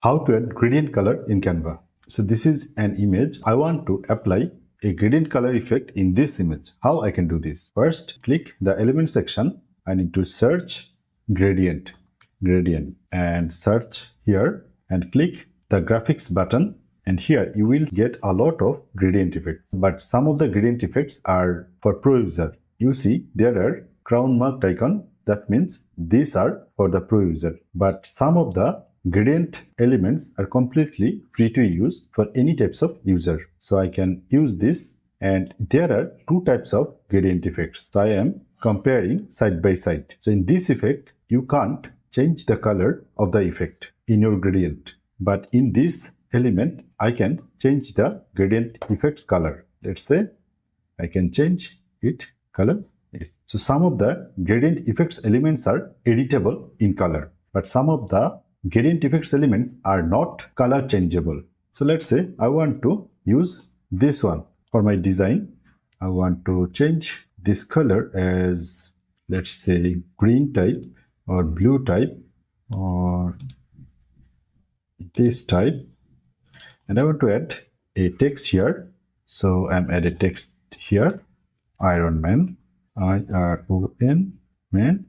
How to add gradient color in Canva. So this is an image. I want to apply a gradient color effect in this image. How I can do this? First, click the element section. I need to search gradient and search here and click the graphics button. And here you will get a lot of gradient effects, but some of the gradient effects are for pro user. You see there are crown marked icon. That means these are for the pro user, but some of the gradient elements are completely free to use for any types of user. So I can use this, and there are two types of gradient effects. So I am comparing side by side. So in this effect, you can't change the color of the effect in your gradient, but in this element, I can change the gradient effects color. Let's say I can change it color. Yes. So some of the gradient effects elements are editable in color, but some of the gradient effects elements are not color changeable. So let's say I want to use this one for my design. I want to change this color as, let's say, green type or blue type or this type, and I want to add a text here. So I'm adding text here, Iron Man, IRON man.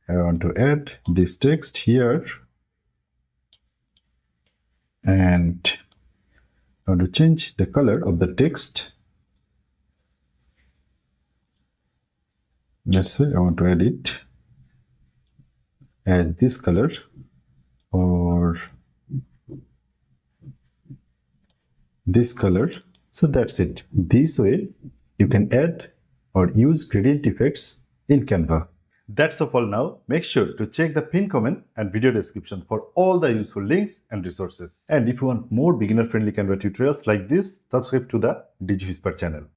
I want to add this text here, and I want to change the color of the text. Let's say I want to add it as this color or this color. So that's it. This way you can add or use gradient effects in Canva. That's all for now. Make sure to check the pinned comment and video description for all the useful links and resources. And if you want more beginner-friendly Canva tutorials like this, subscribe to the digiWhisper channel.